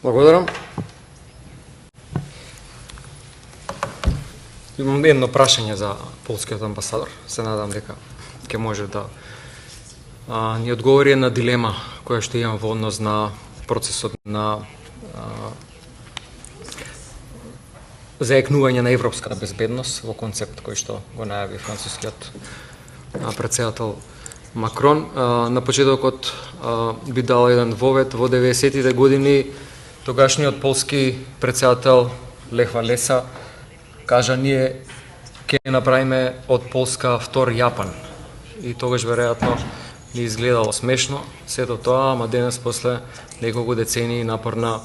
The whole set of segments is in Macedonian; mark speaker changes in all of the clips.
Speaker 1: Благодарам. Имам едно прашање за полскиот амбасадор. Се надам дека ќе може да ни одговори на дилема која што имам во однос на процесот на заекнување на европска безбедност во концепт кој што го најави францускиот претседател Макрон. На почетокот би дал еден вовет во 90-тите години. Тогашниот полски претседател Лех Валеса кажа: ние ќе направиме од Полска втор Јапан. И тогаш веројатно ни изгледало смешно сето тоа, ама денес после неколку децении напорна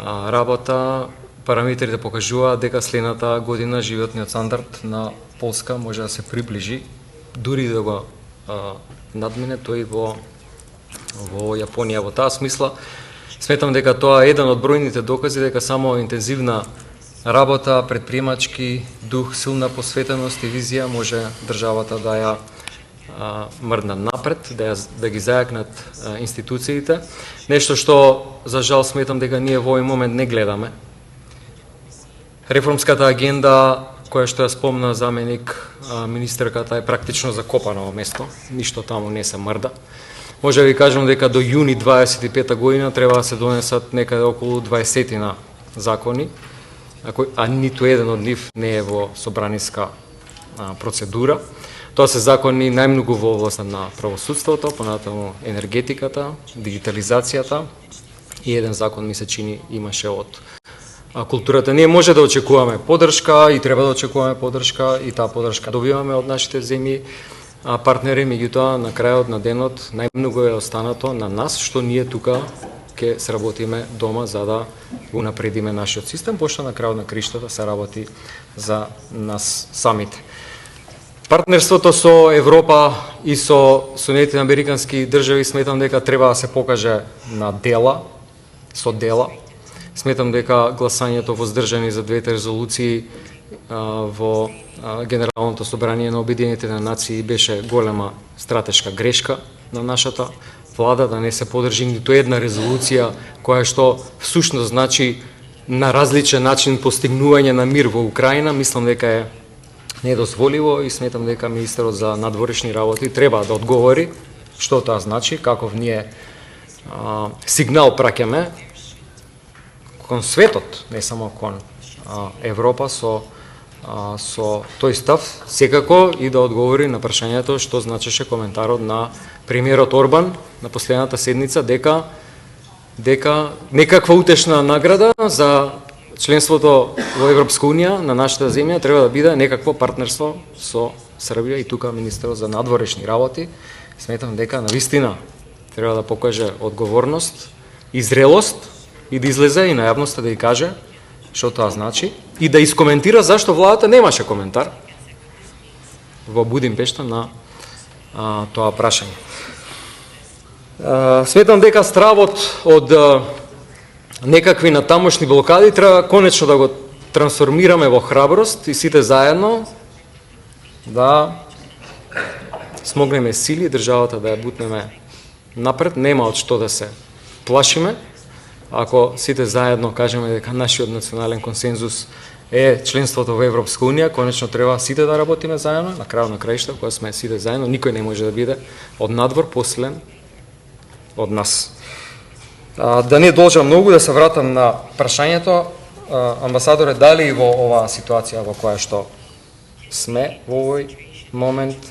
Speaker 1: работа, параметрите покажуваат дека следната година животниот стандард на Полска може да се приближи, дури да го надмине тој во Јапонија. Во таа смисла, сметам дека тоа е еден од бројните докази дека само интензивна работа, предприемачки дух, силна посветеност и визија може државата да ја мрдна напред, да ги зајакнат институциите. Нешто што, за жал, сметам дека ние во овој момент не гледаме. Реформската агенда, која што ја спомна заменик министерката, е практично закопана во место. Ништо таму не се мрда. Може да ви кажам дека до јуни 25 година треба да се донесат некаде околу 20 закони, а ниту еден од нив не е во собраниска процедура. Тоа се закони најмногу во област на правосудството, понатаму енергетиката, дигитализацијата и еден закон ми се чини имаше од културата. Ние може да очекуваме поддршка и треба да очекуваме поддршка и таа поддршка добиваме од нашите земји партнери, меѓутоа на крајот на денот најмногу е останато на нас што ние тука ќе сработиме дома за да го напредиме нашиот систем, пошто на крајот на криштата се работи за нас самите. Партнерството со Европа и со Соединетите американски држави сметам дека треба да се покаже на дела, со дела. Сметам дека гласањето воздржани за двете резолуции во Генералното собрание на Обединетите нации беше голема стратешка грешка на нашата влада, да не се подржи ниту една резолуција која што всушност значи на различен начин постигнување на мир во Украина. Мислам дека е недозволиво и сметам дека министерот за надворешни работи треба да одговори што тоа значи, каков ние сигнал праќаме кон светот, не само кон Европа со тој став, секако и да одговори на прашањето што значеше коментарот на премиерот Орбан на последната седница дека некаква утешна награда за членството во Европска унија на нашата земја треба да биде некакво партнерство со Србија. И тука министерот за надворешни работи сметам дека навистина треба да покаже одговорност и зрелост и да излезе и на јавноста да ја каже што тоа значи и да искоментира зашто владата немаше коментар во Будимпешта на тоа прашање. Сметам дека стравот од некакви натамошни блокади треба конечно да го трансформираме во храброст и сите заедно да смогнеме сили државата да ја бутнеме напред. Нема од што да се плашиме. Ако сите заедно кажеме дека нашиот национален консензус е членството во Европска унија, конечно треба сите да работиме заедно. На крајот на краишта, кога сме сите заедно, никој не може да биде од надвор посилен од нас. Да не должам многу, да се вратам на прашањето. Амбасадоре, дали во оваа ситуација во која што сме во овој момент,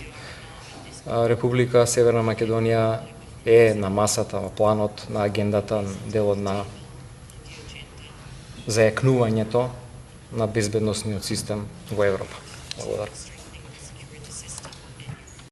Speaker 1: Република Северна Македонија е на масата, во планот, на агендата, делот на зајакнувањето на безбедносниот систем во Европа? Благодарам.